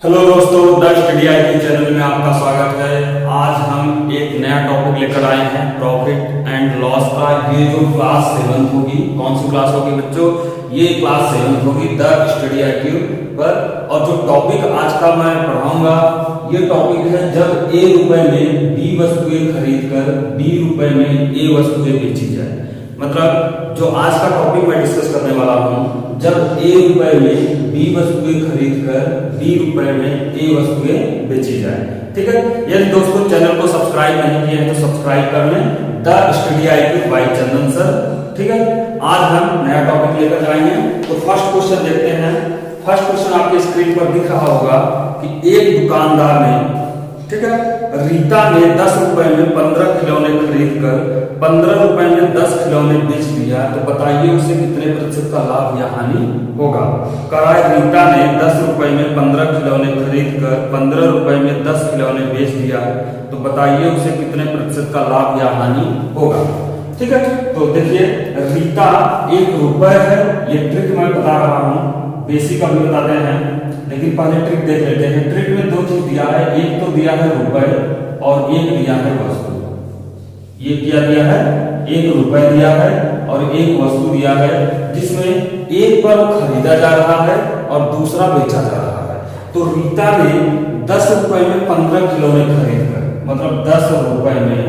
Hello दोस्तों, the study IQ channel में आपका स्वागत है। आज हम एक नया टॉपिक लेकर आए हैं, प्रॉफिट एंड लॉस का। ये जो क्लास 7 होगी, कौन सी क्लास होगी बच्चों? ये क्लास 7 होगी द स्टडी आईक्यू पर। और जो टॉपिक आज का मैं पढ़ाऊंगा, ये टॉपिक है जब ए रुपए में बी वस्तुएं खरीद कर बी रुपए में ए वस्तुएं बेची जाए। मतलब जो आज का टॉपिक मैं डिस्कस करने वाला हूँ, जब ए रुपए में बी वस्तुएं खरीद कर बी रुपए में ए वस्तुएं बेची जाए। ठीक है, यदि दोस्तों चैनल को सब्सक्राइब नहीं किए हैं तो सब्सक्राइब कर लें, the study IQ by Chandan sir. ठीक है, आज हम नया टॉपिक लेकर जाएंगे। तो फर्स्ट क्वेश्चन देखते हैं। फर्स्ट क्वेश्चन आपके स्क्रीन पर दिख रहा होगा कि एक दुकानदार ने, ठीक है, रीता ने 10 रुपए में 15 खिलौने खरीद कर 15 रुपए में 10 खिलौने बेच दिया, तो बताइए उसे कितने प्रतिशत का लाभ या हानि होगा। कराए रीता ने 10 रुपए में 15 खिलौने खरीद कर 15 रुपए में 10 खिलौने बेच दिया, तो बताइए उसे कितने प्रतिशत का लाभ या हानि होगा। ठीक है, तो देखिए रीता 1 रुपए है, ये ट्रिक मैं बता रहा हूँ, बेसिक अभी बताते हैं, लेकिन पहले ट्रिक देख लेते हैं। ट्रिक में 2 चीज दिया है, एक तो दिया है रुपए और एक दिया है वस्तु। ये क्या दिया है? 1 रुपए दिया है और एक वस्तु दिया है, जिसमें एक पर खरीदा जा रहा है और दूसरा बेचा जा रहा है। तो रीता ने 10 रुपए में 15 खिलौने खरीद कर, मतलब 10 रुपए में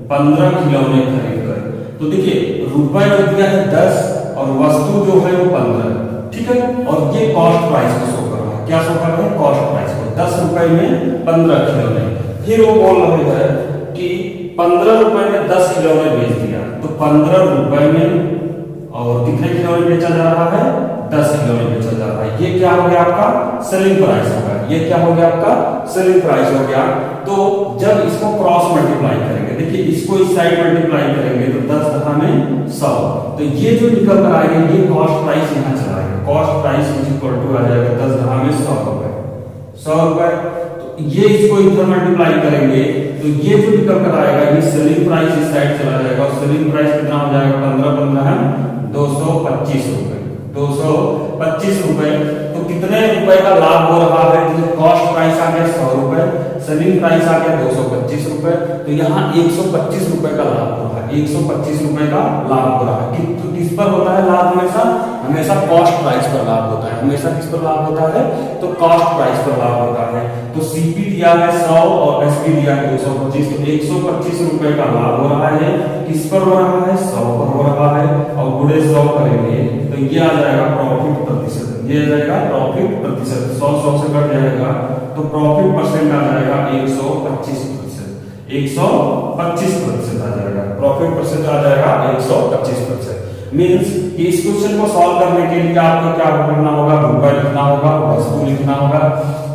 15 खिलौने खरीद कर, तो देखिए रुपए जो दिया है 10 और वस्तु जो है वो 15। ठीक है, और ये कॉस्ट प्राइस को शो कर रहा है। क्या शो कर रहा है? कॉस्ट प्राइस को। 10 रुपए में 15 खिलौने। फिर वो बोल रहे हैं कि 15 रुपए में 10 खिलौने बेच दिया, तो 15 रुपए में और कितने खिलौने बेचा जा रहा है? 10 खिलौने बेचा जा रहा है। ये क्या हो गया? आपका सेलिंग प्राइस होगा। ये क्या हो गया? आपका सेलिंग प्राइस हो गया। तो जब इसको क्रॉस मल्टीप्लाई करेंगे, देखिए इसको इस साइड मल्टीप्लाई करेंगे तो 10 दफा में 100, तो ये जो निकल कर आएगा ये कॉस्ट प्राइस यहाँ चला आएगा। कॉस्ट प्राइस इक्वल टू आ जाएगा 10 दफा में 100 रुपए। 100 रुपए, तो ये इसको इधर मल्टीप्लाई करेंगे तो ये जो निकल कर आएगा ये सेलिंग प्राइस इस साइड चला जाएगा। और सेलिंग प्राइस कितना हो जाएगा? 15 है 225 रुपए। 225 रुपए, तो कितने रुपए का लाभ हो रहा है? कॉस्ट प्राइस आ गया 100 रुपए, सेलिंग प्राइस आ गया 225 रुपए, तो यहाँ 125 रुपए का लाभ हो रहा है। 125 रुपए का लाभ हो रहा है। तो किस पर होता है लाभ? हमेशा कॉस्ट प्राइस पर लाभ होता है। हमेशा किस पर लाभ होता है? तो कॉस्ट प्राइस पर लाभ होता है। तो सीपी दिया है 100 और एसपी दिया है 225, तो 125 रुपए का लाभ हो रहा है। किस पर हो रहा है? 100 पर हो रहा है, और गुणे 100 करेंगे तो ये आ जाएगा प्रॉफिट प्रतिशत। ये आ जाएगा प्रॉफिट प्रतिशत। 100 से कट जाएगा तो प्रॉफिट परसेंट आ जाएगा 125%। 125% आ जाएगा प्रॉफिट परसेंट, आ जाएगा 125%। मींस इस क्वेश्चन को सॉल्व करने के लिए आपको क्या करना होगा? रुपए लिखना होगा, वस्तु लिखना होगा।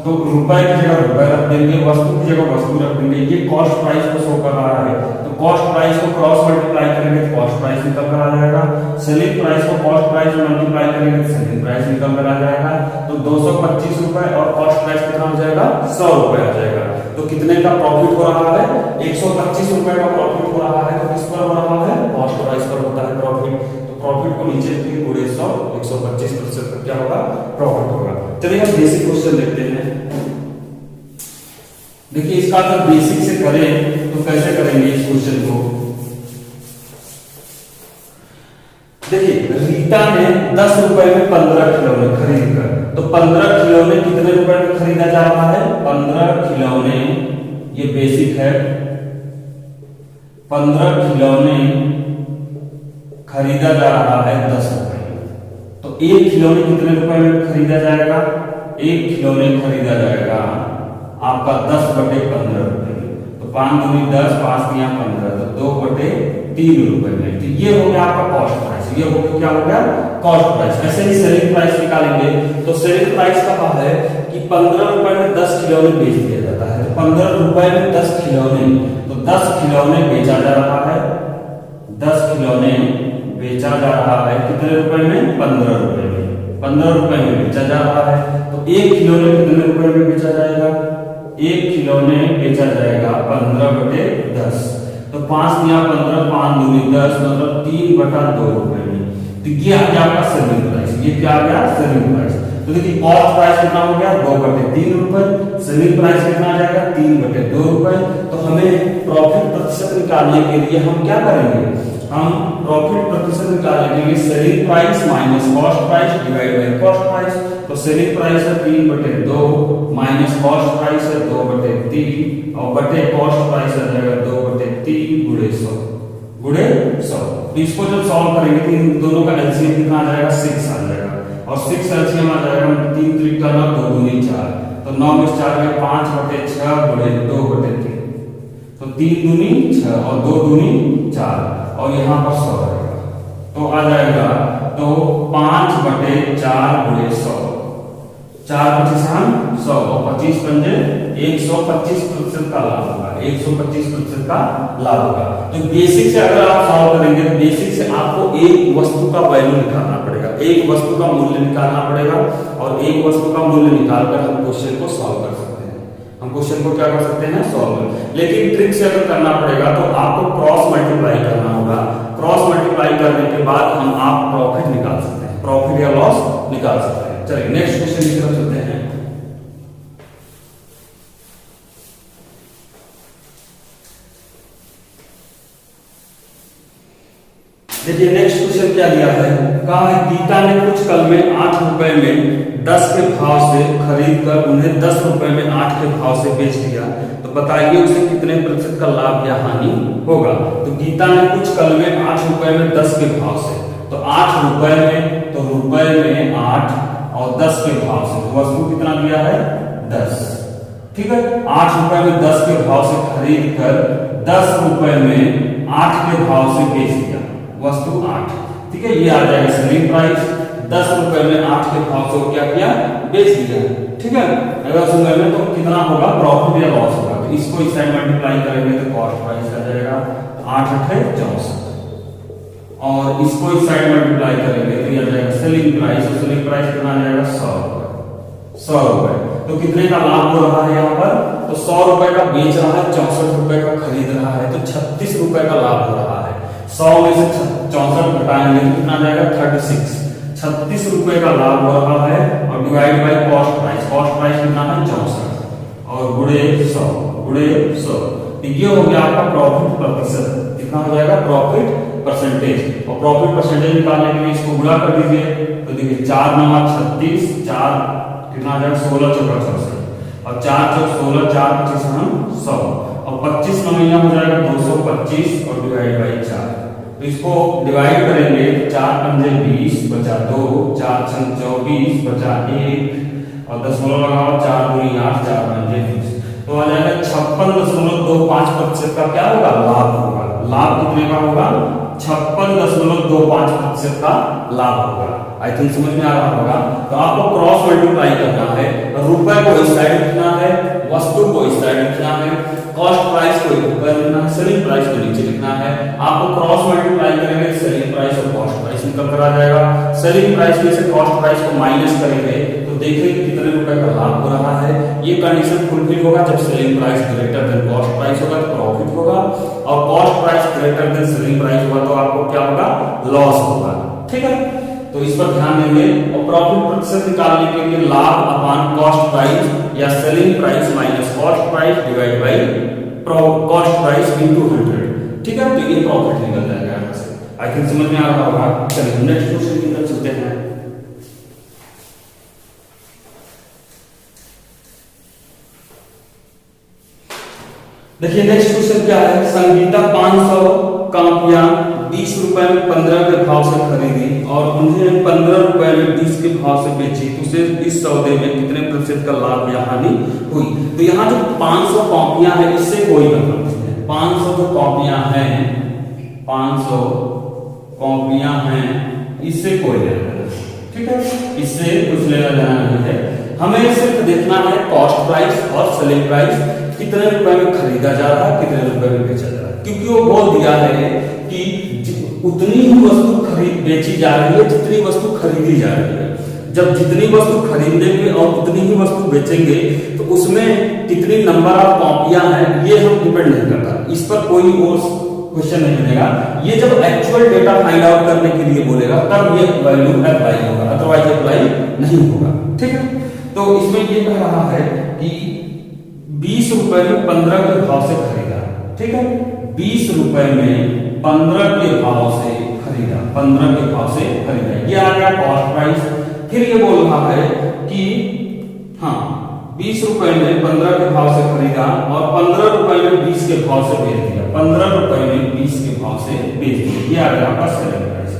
तो रुपए की जगह रुपए रख देंगे, वस्तु की जगह वस्तु रख देंगे। ये कॉस्ट प्राइस को शो कर रहा है, तो कॉस्ट प्राइस को क्रॉस मल्टीप्लाई करेंगे तो कॉस्ट प्राइस निकल कर आ जाएगा। सेलिंग प्राइस को कॉस्ट प्राइस में मल्टीप्लाई करेंगे तो सेलिंग प्राइस निकल कर आ जाएगा। तो 225 रुपए और कॉस्ट प्राइस कितना हो जाएगा? 100 रुपए आ जाएगा। तो कितने का प्रॉफिट हो रहा है? 125 रुपए का प्रॉफिट हो रहा है। तो किस पर हो रहा है? कॉस्ट प्राइस पर होता है प्रॉफिट। तो प्रॉफिट को नीचे गुणे 100, 125% का क्या होगा? प्रॉफिट होगा। चलिए हम बेसिक क्वेश्चन देखते हैं। देखिए इसका अगर बेसिक से करें तो कैसे करेंगे इस क्वेश्चन को? देखिए रीता ने 10 रुपए में 15 खिलौने खरीद कर, तो 15 खिलौने कितने रुपए में खरीदा जा रहा है? 15 खिलौने, ये बेसिक है, 15 खिलौने खरीदा जा रहा है 10 रुपए में। तो एक खिलौने कितने रुपए में खरीदा जाएगा? एक खिलौने खरीदा जाएगा आपका 10/15 रुपए में। तो 5 दूनी 10, 5 तिया 15, तो 2/3 रुपए में। तो ये हो गया आपका कॉस्ट प्राइस। ये हो गया, क्या हो गया? Cost price. ऐसे ही सेलिंग प्राइस निकालेंगे तो सेलिंग प्राइस कहा है कि 15 रुपए में 10 खिलौने बेच दिया जाता है। 15 रुपए में 10 खिलौने, तो 10 खिलौने बेचा जा रहा है। 10 खिलौने बेचा जा रहा है कितने रुपए में? 15 रुपए में। 15 रुपए में बेचा जा रहा है। तो एक खिलौने कितने रुपए में बेचा जाएगा? एक खिलौने बेचा जाएगा 15/10, तो 5 दिया 15, 5 दूनी 10, मतलब 3/2 रुपए में। तो ये आ गया आपका सेलिंग प्राइस। ये क्या आ गया? Selling price. तो देखिए कॉस्ट प्राइस कितना हो गया 2/3 रुपए, सेलिंग प्राइस कितना आ जाएगा 3/2 रुपए। तो हमें प्रॉफिट प्रतिशत निकालने के लिए हम क्या करेंगे, हम प्रॉफिट प्रतिशत निकालने के लिए selling price minus cost price divide by cost price. तो सेलिंग प्राइस है 3/2 माइनस कॉस्ट प्राइस है 2/3 और बटे कॉस्ट प्राइस आ जाएगा 2/3 गुणे 100 गुणे 100। तो इसको जब सॉल्व करेंगे तो इन दोनों का एलसीएम कितना आ जाएगा 6 आ जाएगा और 6 एलसीएम आ जाएगा 3 3 का 9 2 दूनी 4 तो 9 में 4 में 5/6 गुणे 2/3 तो 3 दूनी 6 और 2 दूनी 4 और यहाँ पर 100 रहेगा तो आ जाएगा तो 5/4 गुणे 100 4 100 और 25 पंजे 125% का लाभ होगा, 125% का लाभ होगा। तो बेसिक से अगर आप सॉल्व करेंगे तो बेसिक से आपको एक वस्तु का वैल्यू निकालना पड़ेगा, एक वस्तु का मूल्य निकालना पड़ेगा और एक वस्तु का मूल्य निकालकर हम क्वेश्चन को सॉल्व कर सकते हैं। हम क्वेश्चन को क्या कर सकते हैं सॉल्व। लेकिन ट्रिक से अगर करना पड़ेगा तो आपको क्रॉस मल्टीप्लाई करना होगा। क्रॉस मल्टीप्लाई करने के बाद हम आप प्रॉफिट निकाल सकते हैं, प्रॉफिट या लॉस निकाल सकते हैं। चलिए नेक्स्ट क्वेश्चन की तरफ चलते हैं। देखिए नेक्स्ट क्वेश्चन क्या दिया है, कहा है गीता ने कुछ कलमें 8 रुपए में 10 के भाव से खरीद कर उन्हें 10 रुपए में 8 के भाव से बेच दिया, तो बताइए उसे कितने प्रतिशत का लाभ या हानि होगा। तो गीता ने कुछ कलमें 8 रुपए में 10 के भाव से, तो 8 रुपए में तो रुपए में 8 और 10 के भाव से, तो वस्तु कितना दिया है 10, ठीक है। 8 रुपए में 10 के भाव से खरीद कर 10 रुपए में 8 के भाव से बेच दिया, वस्तु 8, ठीक है। ये आ जाएगा सेलिंग प्राइस, 10 रुपए में 8 के भाव से क्या किया बेच दिया, ठीक है। अगर सुनने में तो कितना होगा प्रॉफिट या लॉस होगा, तो इसको इस साइड मल्टीप्लाई करेंगे तो कॉस्ट प्राइस आ जाएगा 8 8 64 और इसको इस साइड मल्टीप्लाई करेंगे तो ये आ जाएगा सेलिंग प्राइस, और सेलिंग प्राइस कितना आ जाएगा 100 रुपए, 100 रुपए। तो कितने का लाभ हो रहा है यहाँ पर, तो 100 रुपए का बेच रहा है, 64 रुपए का खरीद रहा है, तो 36 रुपए का लाभ हो रहा है। 100 में से 64 घटाएंगे तो कितना आ जाएगा 36, 36 रुपए का लाभ हो रहा है और divide by cost price, cost price कितना है 64 और गुणे 100 गुणे 100, ये हो गया आपका प्रॉफिट प्रतिशत। कितना हो जाएगा प्रॉफिट परसेंटेज, और प्रॉफिट परसेंटेज निकालने के लिए इसको गुणा कर दीजिए तो देखिए 4 9 36, 4 कितना आ जाएगा 16 चौका 64 और 4 चौक 16, 4 25 100 और 25 महीना हो जाएगा 225 और डिवाइड बाई 4। तो इसको डिवाइड करेंगे तो 4 पंजे 20 बचा 2, 4 छंग 24 बचा 1 और दशमलव लगाओ 4 दूनी 8, 4 पंजे 20, तो आ जाएगा 56.25% का क्या होगा लाभ होगा। लाभ कितने का होगा 56.25% का लाभ होगा। आई थिंक समझ में आ रहा होगा। तो आपको क्रॉस मल्टीप्लाई करना है, रुपए को इस साइड लिखना है, वस्तु को इस साइड लिखना है, कॉस्ट प्राइस को ऊपर लिखना है, सेलिंग प्राइस को नीचे लिखना है। आपको क्रॉस मल्टीप्लाई करेंगे सेलिंग प्राइस और कॉस्ट प्राइस निकल कर आ जाएगा। सेलिंग प्राइस में से कॉस्ट प्राइस को माइनस करेंगे तो देखेंगे कितने रुपए का लाभ हो रहा है। ये कंडीशन फुलफिल होगा जब selling price greater than cost price होगा तो प्रॉफिट होगा, और cost price greater than selling price होगा तो आपको क्या होगा लॉस होगा, ठीक है। तो इस पर ध्यान देंगे। और प्रॉफिट प्रतिशत निकालने के लिए लाभ अपॉन कॉस्ट प्राइस या selling price minus cost price divide by cost price into 100, ठीक है। तो ये प्रॉफिट निकल जाएगा यहां से। आई थिंक समझ में आ रहा होगा। चलिए नेक्स्ट क्वेश्चन की तरफ चलते हैं। देखिए नेक्स्ट क्वेश्चन क्या है, संगीता 500 कॉपियां 20 रुपए में 15 के भाव से खरीदी और उन्हें 15 रुपए में 20 के भाव से बेची, तो उसे इस सौदे में कितने प्रतिशत का लाभ या हानि हुई। तो यहाँ जो 500 कॉपियां हैं इससे कोई मतलब नहीं है। 500 जो कॉपियां हैं, 500 कॉपियां हैं इससे कोई लेना देना, ठीक है, इससे कुछ लेना देना नहीं है। हमें सिर्फ देखना है कॉस्ट प्राइस और सेलिंग प्राइस, कितने रुपए में खरीदा जा रहा है, कितने रुपए में बेचा जा रहा है, क्योंकि वो बोल दिया है कि उतनी ही वस्तु खरीद बेची जा रही है जितनी वस्तु खरीदी जा रही है। जब जितनी वस्तु खरीदेंगे और उतनी ही वस्तु बेचेंगे तो उसमें कितनी नंबर ऑफ कॉपियां हैं ये हम डिपेंड नहीं करता, इस पर कोई और क्वेश्चन नहीं बनेगा। ये जब एक्चुअल डेटा फाइंड आउट करने के लिए बोलेगा तब ये वैल्यू अप्लाई होगा, अदरवाइज अप्लाई नहीं होगा। ठीक है, तो इसमें ये कह रहा है कि 20 रुपए में 15 के भाव से खरीदा। ठीक है, 20 रुपए में 15 के भाव से खरीदा, 15 के भाव से खरीदा, ये आ गया कॉस्ट प्राइस। फिर ये बोल रहा है कि हाँ 20 रुपए में 15 के भाव से खरीदा और 15 रुपए में 20 के भाव से बेच दिया, 15 रुपए में 20 के भाव से बेच दिया, ये आ गया आपका सेलिंग प्राइस।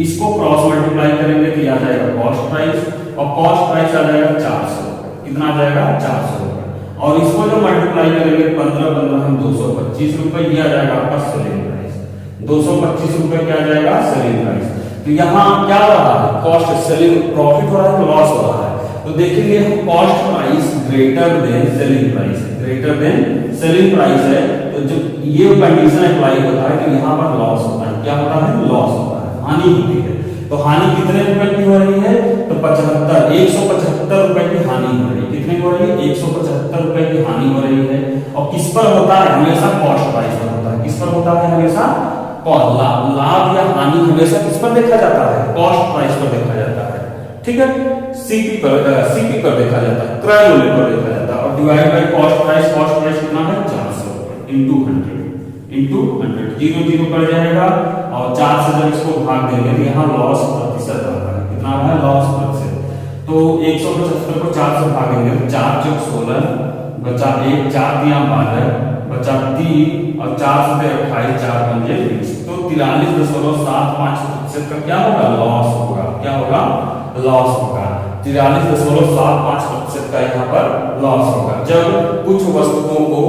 इसको क्रॉस मल्टीप्लाई करेंगे तो ये आ जाएगा कॉस्ट प्राइस, और कॉस्ट प्राइस आ जाएगा 400 रुपए। कितना आ जाएगा 400 रुपए, और इसको जो मल्टीप्लाई करेंगे 15 15 हम 225 रुपए, ये आ जाएगा आपका सेलिंग प्राइस। 225 रुपए क्या आ जाएगा सेलिंग प्राइस। तो यहाँ क्या हो रहा है, कॉस्ट सेलिंग प्रॉफिट हो रहा है तो लॉस हो रहा है। तो देखेंगे cost price greater than selling price, greater than selling price है, तो जब ये कंडीशन अप्लाई होता है तो यहाँ पर लॉस होता है। क्या होता है, लॉस होता है, हानि होती है। तो हानि कितने रुपए की हो रही है, तो 175 रुपए की हानि हो रही है। कितने हो रही है, 175 रुपए की हानि हो रही है। और किस पर होता है, हमेशा कॉस्ट प्राइस पर होता है। किस पर होता है, हमेशा लाभ या हानि हमेशा किस पर देखा जाता है, कॉस्ट प्राइस पर देखा जाता है। ठीक है, सीपी पर देखा जाता है, क्रय मूल्य पर देखा जाता है, और डिवाइड बाय कॉस्ट प्राइस कितना है 400 इंटू 100, 0 पर जाएगा, और 4 से जब इसको भाग देंगे तो यहाँ लॉस प्रतिशत आता है। कितना है, लॉस प्रतिशत। तो 175 को 4 से भागेंगे तो 4 × 16 बचा 1, 4 × 12 बचा 3, और 4 से 28, 4 × 5 20, तो 43.75% का क्या होगा, लॉस होगा। क्या होगा, लॉस होगा। 43.75% का यहाँ पर लॉस होगा जब कुछ वस्तुओं को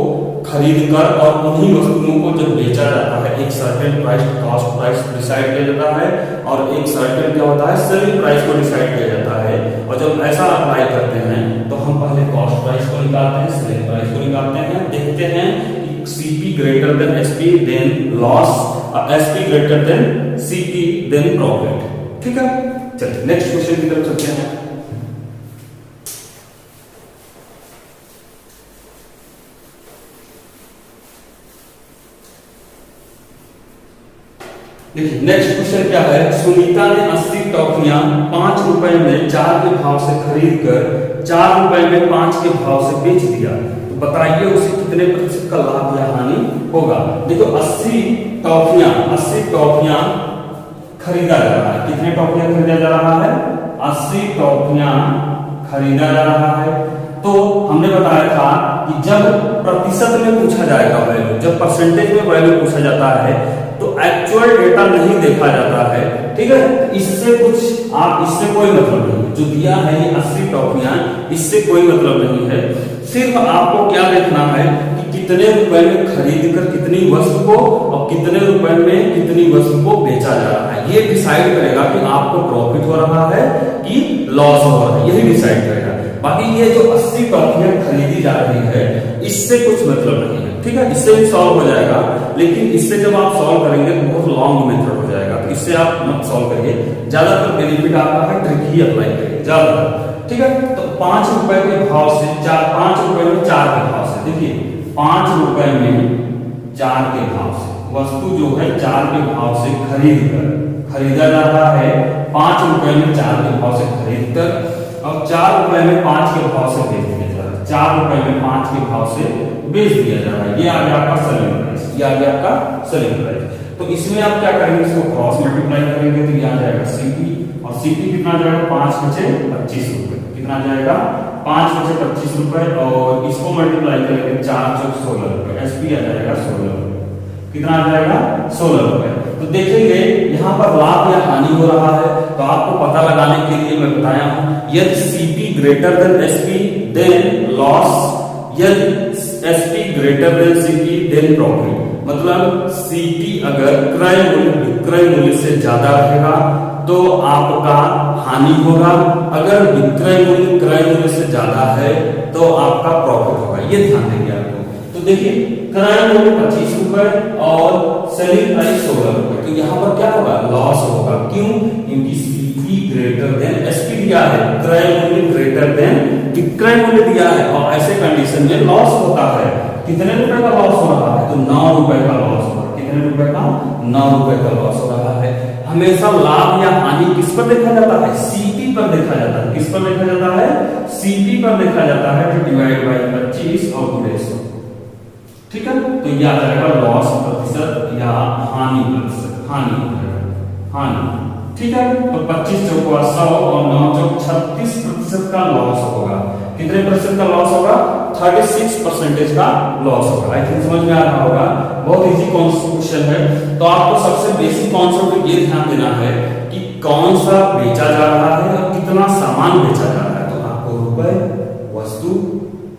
खरीद कर और उन्हीं वस्तुओं को जब बेचा जाता है, एक certain price cost price decide किया जाता है, और एक सर्टेन क्या होता है, सेलिंग प्राइस को डिसाइड किया जाता है। और जब ऐसा अप्लाई करते हैं तो हम पहले कॉस्ट प्राइस को निकालते हैं, सेलिंग प्राइस को निकालते हैं, देखते हैं कि CP greater than SP then loss, SP greater than CP then profit. ठीक है, चलिए नेक्स्ट क्वेश्चन की तरफ चलते हैं। देखिए नेक्स्ट क्वेश्चन क्या है, सुनीता ने 80 टॉफियां 5 रुपए में 4 के भाव से खरीद कर 4 रुपए में 5 के भाव से बेच दिया, तो बताइए उसे कितने प्रतिशत का लाभ या हानि होगा। देखो 80 टॉफियां खरीदा जा रहा है। कितने टॉफियां खरीदा जा रहा है, 80 टॉफियां खरीदा जा रहा है। तो हमने बताया था कि जब प्रतिशत में पूछा जाएगा वैल्यू, जब परसेंटेज में वैल्यू पूछा जाता है तो एक्चुअल डेटा नहीं देखा जाता है। ठीक है, इससे कुछ आप इससे कोई मतलब नहीं, जो दिया है ये 80 टॉफियां, इससे कोई मतलब नहीं है। सिर्फ आपको क्या देखना है कि कितने रुपए में खरीद कर कितनी वस्तु को और कितने रुपए में कितनी वस्तु को बेचा जा रहा है, ये डिसाइड करेगा कि आपको प्रॉफिट हो रहा है कि लॉस हो रहा है, यही डिसाइड करेगा। बाकी ये जो 80 टॉफियां खरीदी जा रही है इससे कुछ मतलब नहीं है। ठीक है, इससे भी सॉल्व हो जाएगा, लेकिन इससे जब आप सॉल्व करेंगे तो बहुत लॉन्ग मेथड हो जाएगा, तो इससे आप मत सॉल्व करिए। ज्यादातर बेनिफिट आपका है ट्रिक ही अप्लाई करिए ज्यादातर। ठीक है, तो 5 रुपए के भाव से 5 रुपए में 4 के भाव से, देखिए 5 रुपए में 4 के भाव से वस्तु जो है 4 के भाव से खरीदा जा रहा है। 5 रुपए में 4 के भाव से खरीद कर और 4 रुपए में 5 के भाव से बेच दिया जा रहा है। 4 रुपए में 5 के भाव से बेच दिया जा रहा है, ये आ गया आपका सेलिंग प्राइस, ये आ गया आपका सेलिंग प्राइस। तो इसमें आप क्या करेंगे, इसको क्रॉस मल्टीप्लाई करेंगे तो ये आ जाएगा सीपी, और सीपी कितना जाएगा 5 × 25 रुपए, कितना जाएगा 5 × 25 रुपए, और इसको मल्टीप्लाई करेंगे 4 × 16 रुपए, एसपी आ जाएगा 16 रुपए, कितना आ जाएगा 16 रुपए। तो देखेंगे यहाँ पर लाभ या हानि हो रहा है, तो आपको पता लगाने के लिए मैं बताया हूं, यदि CP greater than SP then loss, यदि SP greater than CP then profit, मतलब सीपी अगर क्रय मूल्य से ज्यादा रहेगा तो आपका हानि होगा, अगर विक्रय मूल्य क्रय मूल्य से ज्यादा है तो आपका प्रॉफिट होगा, ये ध्यान देंगे आपको। तो देखिए क्रय मूल्य 25 रुपए और सेलिंग प्राइस 16 रुपए, तो यहाँ पर क्या होगा, लॉस होगा। क्यों, क्योंकि सीपी ग्रेटर देन एसपी दिया है, क्रय मूल्य ग्रेटर देन विक्रय मूल्य दिया है, और ऐसे कंडीशन में लॉस होता है। कितने रुपए का लॉस हो रहा है, तो 9 रुपए का लॉस हो रहा है। कितने रुपए का, 9 रुपए का लॉस हो रहा है। हमेशा लाभ या हानि किस पर देखा जाता है, सीपी पर देखा जाता है। किस पर देखा जाता है? सीपी पर देखा जाता है, तो डिवाइड बाय 25 और गुणे 100। ठीक है, तो यह आ जाएगा लॉस प्रतिशत या हानि प्रतिशत, हानि। ठीक है, तो 25 चौका 100 और 9 चौक 36% का लॉस होगा। कितने प्रतिशत का लॉस होगा? 36% का लॉस होगा। आई थिंक समझ में आ रहा होगा, बहुत इजी क्वेश्चन है। तो आपको सबसे बेसिक कॉन्सेप्ट ये ध्यान देना है कि कौन सा बेचा जा रहा है और कितना सामान बेचा जा रहा है। तो आपको रुपए, वस्तु,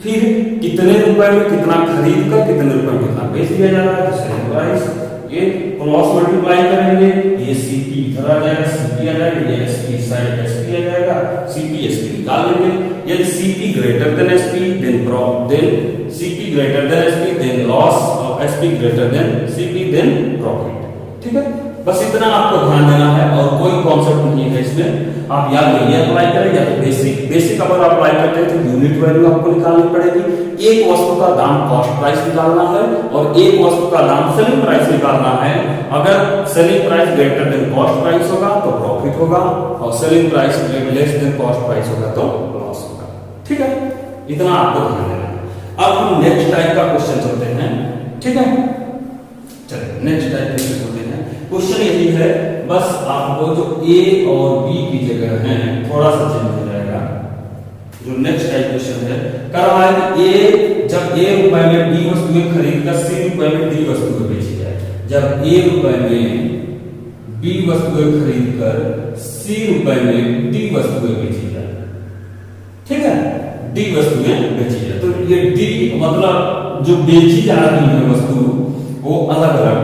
फिर कितने रुपए में कितना खरीद कर कितने रुपए में कितना बेच दिया जा रहा है, सेलिंग प्राइस। ये क्रॉस मल्टीप्लाई करेंगे, ये सीपी इधर आ जाएगा, सीपी आ जाएगा, ये एसपी साइड एसपी आ जाएगा, सीपी एसपी निकाल लेंगे। यदि CP greater than SP then CP greater than SP then loss और SP greater than CP then profit. ठीक है, बस इतना आपको ध्यान देना है और कोई कॉन्सेप्ट नहीं है इसमें। आप या तो ये अप्लाई करें या तो बेसिक अगर अप्लाई करते हैं तो यूनिट वैल्यू आपको निकालनी पड़ेगी। एक वस्तु का दाम कॉस्ट प्राइस निकालना है और एक वस्तु का दाम सेलिंग प्राइस निकालना है। अगर selling price greater than cost price होगा तो प्रॉफिट होगा और selling price less than cost price होगा तो लॉस होगा। ठीक है, इतना आपको ध्यान देना है। अब हम नेक्स्ट टाइप का क्वेश्चन चलते हैं। ठीक है, चलिए नेक्स्ट टाइप में चलते हैं। क्वेश्चन यही है, बस आपको जो ए और बी की जगह है थोड़ा सा चेंज हो जाएगा। जो नेक्स्ट टाइप क्वेश्चन है, कर रहा है कि ए जब ए रुपए में बी वस्तुएं खरीद कर सी रुपए में डी वस्तुएं बेची जाए। जब ए रुपए में बी वस्तुएं खरीद कर सी रुपए में डी वस्तुएं बेची जाए। ठीक है, डी वस्तुएं बेची जाए। तो ये डी मतलब जो बेची जा रही है वस्तु वो अलग अलग।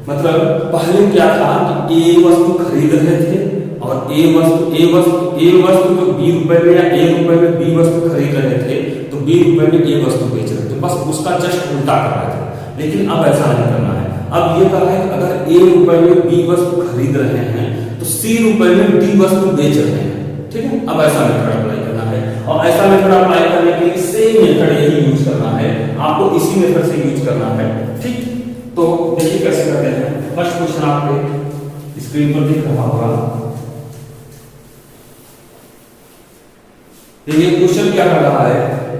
मतलब पहले क्या था कि ए वस्तु खरीद रहे थे और ए वस्तु जो बी रुपए में या ए रुपए में बी वस्तु खरीद रहे थे तो बी रुपए में ए वस्तु बेच रहे थे। बस उसका जस्ट उल्टा कर रहे थे, लेकिन अब ऐसा नहीं करना है। अब ये कहा है कि अगर ए रुपए में बी वस्तु खरीद रहे हैं तो सी रुपए में डी वस्तु बेच रहे हैं। ठीक है, अब ऐसा मेथड अप्लाई करना है और ऐसा मेथड अप्लाई करने के लिए सेम मेथड यही यूज करना है। आपको इसी मेथड से यूज करना है। ठीक, तो देखिए कैसे करते हैं। फर्स्ट क्वेश्चन आपके स्क्रीन पर दिख रहा होगा। देखिए क्वेश्चन क्या कर रहा है,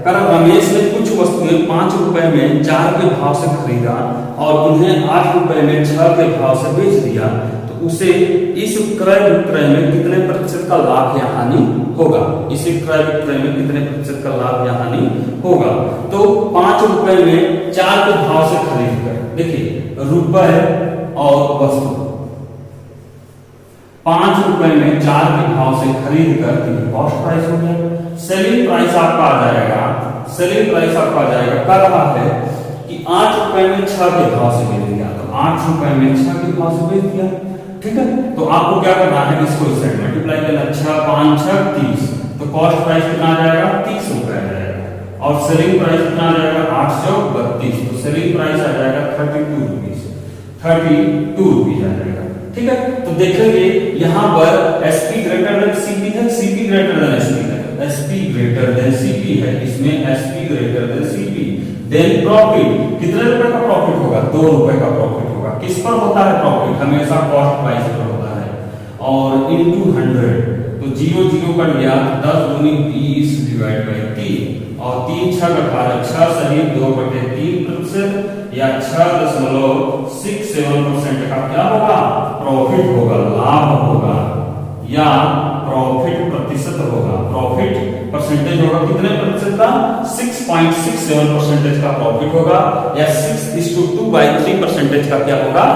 रमेश ने कुछ वस्तुएं 5 रुपए में 4 के भाव से खरीदा और उन्हें 8 रुपए में 6 के भाव से बेच दिया, तो उसे इस क्रय विक्रय में कितने प्रतिशत का लाभ या हानि होगा? इस क्रय विक्रय में कितने प्रतिशत का लाभ या हानि होगा? तो 5 रुपए में 4 के भाव से खरीद कर, देखिए रुपए और वस्तु, 5 रुपए में 4 के भाव से खरीद कर कॉस्ट प्राइस हो गया। सेलिंग प्राइस आपका आ जाएगा, कर रहा है कि 8 रुपए में 6 के भाव से बेच दिया, तो 8 रुपए में 6 के भाव से बेच दिया। ठीक है, तो आपको क्या करना है, इसको इससे मल्टीप्लाई करना। 6 5 6 30, तो कॉस्ट प्राइस कितना आ जाएगा? 30 रुपए आ जाएगा और सेलिंग प्राइस कितना आ जाएगा? 8 चौक 32, तो सेलिंग प्राइस आ जाएगा 32 रुपीज आ जाएगा। ठीक है, तो देखेंगे यहाँ पर एसपी ग्रेटर देन सीपी है, सीपी ग्रेटर देन एसपी है, एसपी ग्रेटर देन सीपी है, इसमें SP greater than CP. Then profit, कितने रुपए का प्रॉफिट होगा? 2 रुपए का प्रॉफिट होगा। किस पर होता है प्रॉफिट? हमेशा कॉस्ट प्राइस पर होता है। और इनटू 100, तो 0 0 कट गया, 10 दूनी 20 डिवाइड बाय 3 और 3 6 18, 6 सही 2/3% या 6.67% का क्या होगा? प्रॉफिट होगा, लाभ होगा या प्रॉफिट प्रतिशत होगा। प्रॉफिट परसेंटेज होगा कितने प्रतिशत का? 6.67% का प्रॉफिट होगा या 6:2/3% का क्या होगा?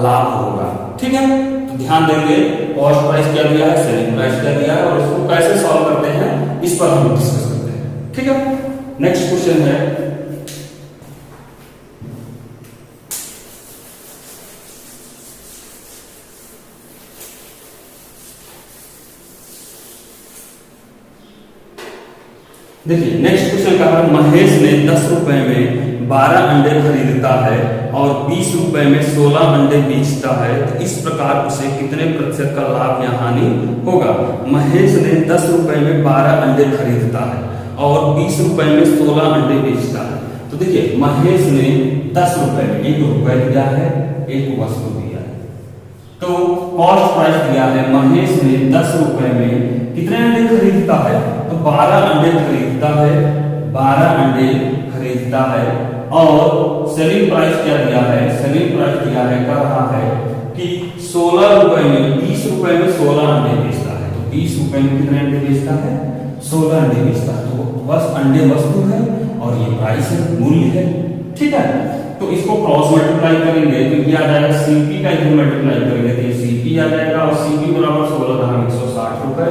लाभ होगा। ठीक है, तो ध्यान देंगे कॉस्ट प्राइस क्या दिया है, सेलिंग प्राइस क्या दिया है और इसको कैसे सॉल्व करते हैं इस पर हम डिस्कस करते हैं। ठीक है, नेक्स्ट क्वेश्चन है, देखिए नेक्स्ट क्वेश्चन का है, महेश ने 10 रुपए में 12 अंडे खरीदता है और 20 रुपए में 16 अंडे बेचता है, तो इस प्रकार उसे कितने प्रतिशत का लाभ या हानि होगा? महेश ने 10 रुपए में 12 अंडे खरीदता है और 20 रुपए में 16 अंडे बेचता है। तो देखिए महेश ने 10 रुपए में 1 रुपए दिया है, एक वस्तु दिया है, तो कॉस्ट प्राइस दिया है, महेश ने 10 रुपए में कितने अंडे खरीदता है, तो 12 अंडे खरीदता है, 12 अंडे खरीदता है। और सेलिंग प्राइस क्या दिया है, सेलिंग प्राइस दिया है, कह रहा है कि 16 रुपए में 20 रुपए में 16 अंडे बेचता है। तो 20 रुपए में कितने अंडे बेचता है, 16 अंडे बेचता है। तो बस अंडे वस्तु है और ये प्राइस है, मूल्य है, ठीक है। तो इसको क्रॉस मल्टीप्लाई करेंगे तो ये आ जाएगा सीपी का इधर मल्टीप्लाई करेंगे तो ये सीपी आ जाएगा और सीपी बराबर 16 160 रुपए,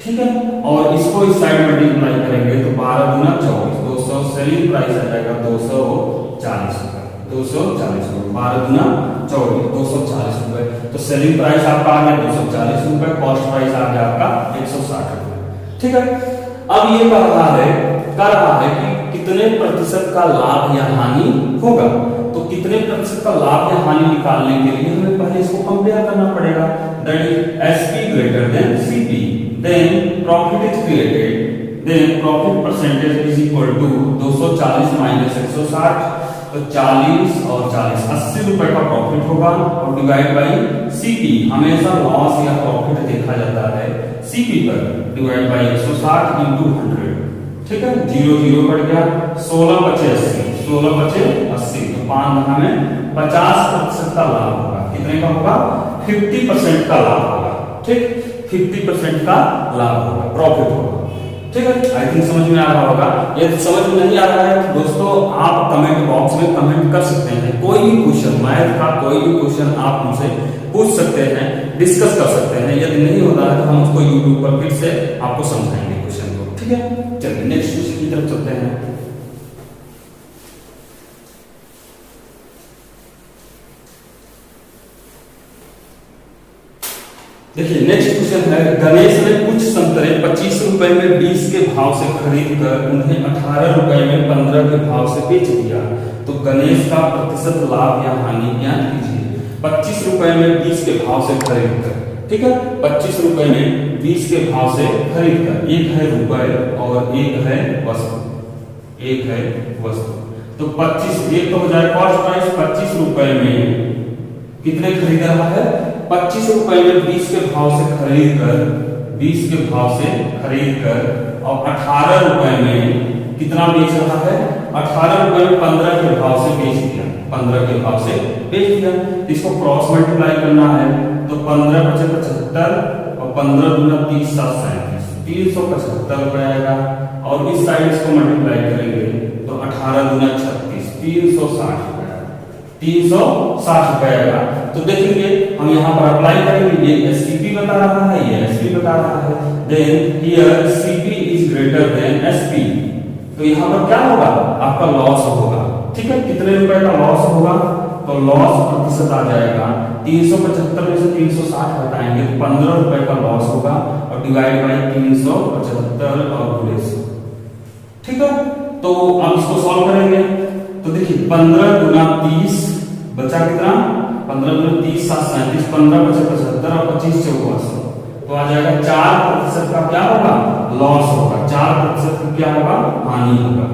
ठीक है। और इसको इस साइड मल्टीप्लाई करेंगे तो 12 गुना 24, 200 सेलिंग प्राइस आ जाएगा 240 रुपए, 240 रुपए, 12 गुना 24 240 रुपए। तो सेलिंग प्राइस आपका आ गया 240 रुपए, कॉस्ट प्राइस आ गया आपका 160 रुपए, ठीक है। अब ये कह रहा है कि कितने प्रतिशत का लाभ या हानि होगा। तो कितने प्रतिशत का लाभ या हानि निकालने के लिए हमें पहले इसको कंपेयर करना पड़ेगा। That is SP greater than CP, then profit is created, then profit percentage is equal to 240 minus 160। तो 40 और 40 80 रुपए का प्रॉफिट होगा और डिवाइड बाई सीपी। हमेशा लॉस या प्रॉफिट देखा जाता है सीपी पर, डिवाइड बाई 160 इंटू 100, ठीक है। 0 0 कट गया, 16 बचे 80, 16 बचे 80, तो 5 में 50% का लाभ होगा। कितने का होगा, 50% का लाभ होगा, ठीक, 50% का लाभ होगा, प्रॉफिट होगा, ठीक है। आई थिंक समझ में आ रहा होगा। यदि समझ में नहीं आ रहा है तो दोस्तों आप कमेंट बॉक्स में कमेंट कर सकते हैं। कोई भी क्वेश्चन, मैथ का कोई भी क्वेश्चन आप मुझसे पूछ सकते हैं, डिस्कस कर सकते हैं। यदि नहीं होता है तो हम उसको यूट्यूब पर फिर से आपको समझाएंगे क्वेश्चन को, ठीक है। चलिए नेक्स्ट क्वेश्चन की तरफ चलते हैं। देखिए नेक्स्ट क्वेश्चन है, गणेश ने कुछ संतरे 25 रुपए में 20 के भाव से खरीद कर उन्हें 18 रुपए में 15 के भाव से बेच दिया। तो गणेश का प्रतिशत लाभ या हानि ज्ञात कीजिए। 25 रुपए में 20 के भाव से खरीद कर, ठीक है, 25 रुपए में 20 के भाव से खरीद कर, एक है रुपए और एक है वस्तु, एक है वस्तु। तो 25, एक तो हो जाए कॉस्ट प्राइस, 25 रुपए में कितने खरीद रहा है, 25 रुपए में 20 के भाव से खरीद कर, 20 के भाव से खरीद कर और 18 रुपए में कितना बेच रहा है, 18 रुपए में 15 के भाव से बेच दिया, 15 के भाव से बेच दिया। इसको क्रॉस मल्टीप्लाई करना है तो 15 बचे 75 और 15 दूना 30 7 37, 375 रुपए आएगा। और इस साइड इसको मल्टीप्लाई करेंगे तो 18 दूना 36, 360 रुपए, 360 रुपए आएगा। तो देखेंगे हम यहाँ पर अप्लाई करेंगे, ये एससीपी बता रहा है, ये एसपी बता रहा है। Then here CP is greater than SP, तो यहाँ पर क्या होगा, आपका लॉस होगा, ठीक है। कितने रुपए का लॉस होगा, तो लॉस प्रतिशत आ जाएगा 375 में से 360 हटाएंगे तो 15 रुपए का लॉस होगा और डिवाइड बाई 375 और गुणे 100, ठीक है। तो अब इसको सॉल्व करेंगे तो देखिए 15 गुना 30 बचा कितना, 15 गुना 30 7 37, 15 बचा 75 और 25 चौका 100, तो आ जाएगा 4% का क्या होगा, लॉस होगा, 4% का क्या होगा, हानि होगा,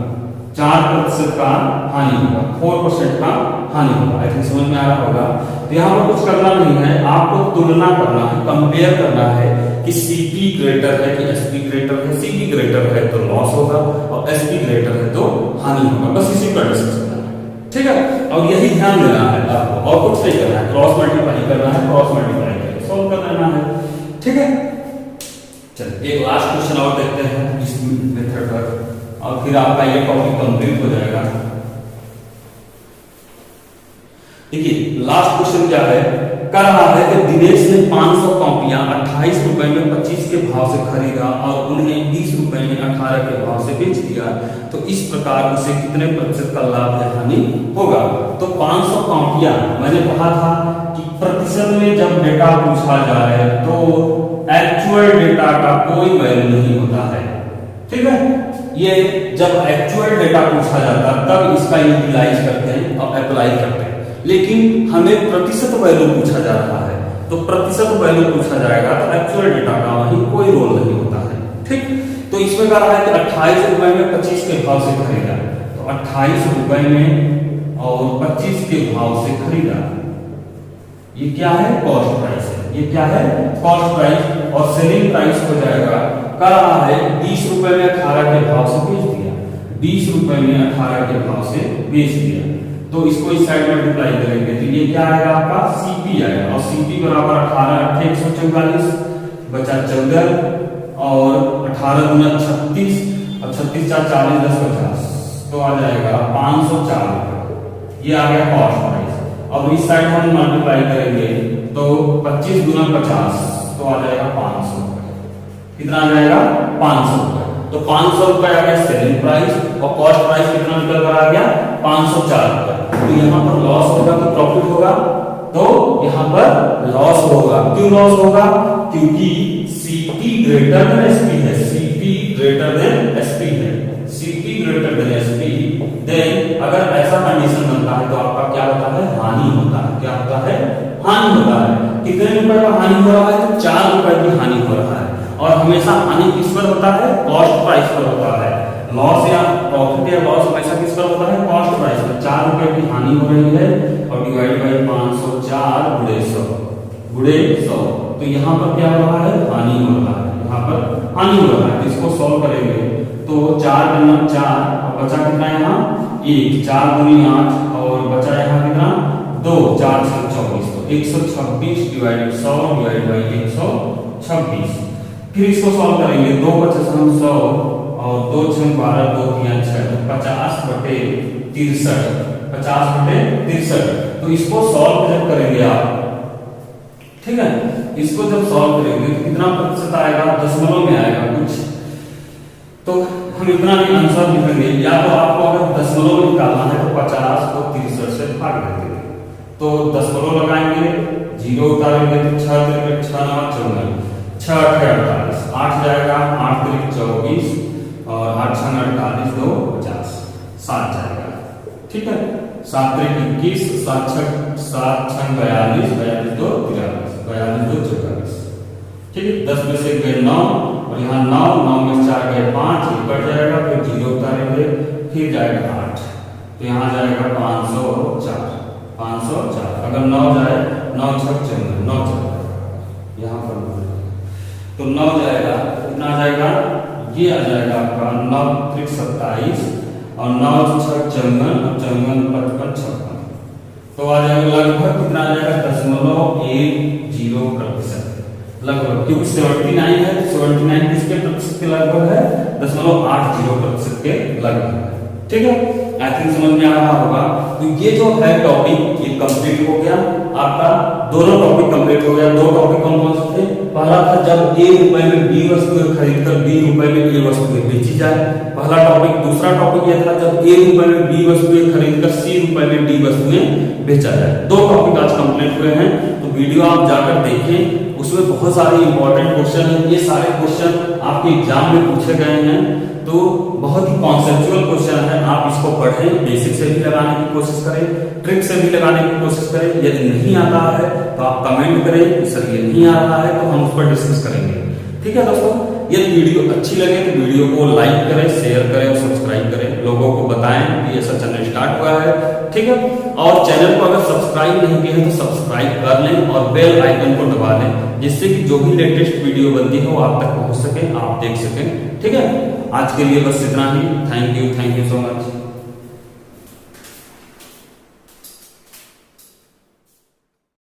4% का हानि होगा, 4% का हानि होगा। आई थिंक समझ में आ रहा होगा। तो यहाँ पर कुछ करना नहीं है, आपको तुलना करना है, कंपेयर करना है कि सीपी ग्रेटर है कि एसपी ग्रेटर है। सीपी ग्रेटर है तो लॉस होगा और एसपी ग्रेटर है तो हानि होगा, बस इसी पर डिस्कस करना है, ठीक है। और यही ध्यान देना है आपको, और कुछ नहीं करना है, क्रॉस मल्टीप्लाई करना है, क्रॉस मल्टीप्लाई करके सॉल्व कर देना है, ठीक है। चलिए एक लास्ट क्वेश्चन और देखते हैं इस मेथड पर और फिर आपका ये टॉपिक कंप्लीट हो जाएगा। देखिए लास्ट क्वेश्चन क्या है, कह रहा है कि दिनेश ने 500 कॉपियां 28 रुपए में 25 के भाव से खरीदा और उन्हें 20 रुपए में 18 के भाव से बेच दिया। तो इस प्रकार उसे कितने प्रतिशत का लाभ या हानि होगा। तो 500 कॉपियां, मैंने कहा था कि प्रतिशत में जब डेटा पूछा जाए तो एक्चुअल डेटा का कोई वैल्यू नहीं होता है, ठीक है। ये जब एक्चुअल डेटा पूछा जाता है तब इसका यूटिलाइज करते हैं और अप्लाई करते हैं, लेकिन हमें प्रतिशत वैल्यू पूछा जा रहा है तो प्रतिशत वैल्यू पूछा जाएगा तो एक्चुअल डेटा का वहीं कोई रोल नहीं होता है, ठीक। तो इसमें कह रहा है कि 28 रुपए में 25 के भाव से खरीदा, तो 28 रुपए में और 25 के भाव से खरीदा, ये क्या है, कॉस्ट प्राइस है, ये क्या है, कॉस्ट प्राइस। और सेलिंग प्राइस हो जाएगा, कर रहा है 20 रुपए में 18 के भाव से बेच दिया, 20 रुपए में 18 के भाव से बेच दिया। तो इसको इस साइड मल्टीप्लाई करेंगे तो ये क्या आएगा आपका सीपी आएगा, और सीपी बराबर 18 8 144 बचा 14 और 18 गुना 36 और 36 4 40 10 50, तो आ जाएगा 504 रुपए। ये आ गया कॉस्ट प्राइस। अब इस साइड हम मल्टीप्लाई करेंगे तो 25 गुना 50 तो आ जाएगा 500 रुपए। कितना आ जाएगा 500 रुपए। तो 500 रुपए आ गया सेलिंग प्राइस और कॉस्ट प्राइस कितना निकल कर आ गया 504 रुपए। तो यहाँ पर लॉस होगा तो प्रॉफिट होगा, तो यहाँ पर लॉस होगा। क्यों लॉस होगा, क्योंकि सीपी ग्रेटर देन एसपी है, सीपी ग्रेटर देन एसपी है, CP greater than SP. Then अगर ऐसा कंडीशन बनता है तो आपका क्या होता है, हानि होता है। क्या होता है, हानि होता है। कितने रुपए का हानि हो रहा है, तो 4 रुपए की हानि हो रहा है। और हमेशा हानि किस पर होता है, कॉस्ट प्राइस पर होता है। लॉस या प्रॉफिट या लॉस हमेशा किस पर होता है, कॉस्ट प्राइस पर। 4 रुपए की हानि हो रही है और डिवाइड बाय 504 गुणे 100। तो यहाँ पर क्या हो रहा है, हानि हो रहा है, यहाँ पर हानि हो रहा है। इसको सॉल्व करेंगे तो 4 गुना 4 और बचा कितना यहाँ 1, 4 गुनी 8 और बचा यहाँ कितना 2, 4 6 24, तो 126 डिवाइडेड 100 डिवाइड बाय 126। फिर इसको सॉल्व करेंगे, 2 25 हम 100 और 2 6 12 2 3 6, तो 50 बटे 63, 50 बटे 63। तो इसको सॉल्व जब करेंगे आप, ठीक है, इसको जब सॉल्व करेंगे तो कितना प्रतिशत आएगा, दशमलव में आएगा कुछ। तो हम इतना भी आंसर लिखेंगे, या तो आपको अगर दशमलव में निकालना है तो 50 को 63 से भाग देंगे, तो दशमलव लगाएंगे, 0 उतारेंगे तो 6 3 6 9 14, 6 8 48, 8 जाएगा, 8 3 24 और 8 6 48 2 50, 7 जाएगा, ठीक है। 7 3 21, 7 6 42 42 2 43, 42 2 44, ठीक है। 10 में से गए 9 और यहाँ 9 में 4 गए 5, ये कट जाएगा, फिर 0 उतारेंगे, फिर जाएगा 8, तो यहाँ जाएगा 504, 504। अगर 9 जाए, 9 6 14, 9 जाएगा, यहाँ पर तो 9 जाएगा, कितना जाएगा, ये आ जाएगा आपका 9 3 27 और 9 6 54 और 54 55 56, तो आ जाएगा लगभग कितना आ जाएगा 0.10% लगभग, क्योंकि 79 है तो 79 किसके प्रतिशत के लगभग है, 0.80% के लगभग है, ठीक है। आई थिंक समझ में आ रहा होगा। तो ये जो है टॉपिक ये कंप्लीट हो गया आपका, दोनों टॉपिक कंप्लीट हो गया। 2 टॉपिक कौन कौन से थे, पहला था जब A रुपए में B वस्तुएं खरीदकर B रुपए में A वस्तुएं बेची जाए, पहला टॉपिक। दूसरा टॉपिक यह था जब A रुपए में B वस्तुएं खरीदकर C रुपए में D वस्तुएं बेचा जाए। 2 टॉपिक आज कंप्लीट हुए हैं, तो वीडियो आप जाकर देखें, उसमें बहुत सारे इंपॉर्टेंट क्वेश्चन हैं। ये सारे क्वेश्चन आपके एग्जाम में पूछे गए हैं, तो बहुत ही कॉन्सेप्चुअल क्वेश्चन है। आप इसको पढ़ें, बेसिक से भी लगाने की कोशिश करें, ट्रिक से भी लगाने की कोशिश करें। यदि नहीं आता है तो आप कमेंट करें, सर ये नहीं आ रहा है, तो हम उस पर डिस्कस करेंगे, ठीक है दोस्तों। यदि वीडियो अच्छी लगे तो वीडियो को लाइक करें, शेयर करें और सब्सक्राइब करें, लोगों को बताएं कि ऐसा चैनल स्टार्ट हुआ है, ठीक है। और चैनल को अगर सब्सक्राइब नहीं किए हैं तो सब्सक्राइब कर लें और बेल आइकन को दबा लें, जिससे कि जो भी लेटेस्ट वीडियो बनती है वो आप तक पहुंच सके, आप देख सकें, ठीक है। आज के लिए बस इतना ही। Thank you so much.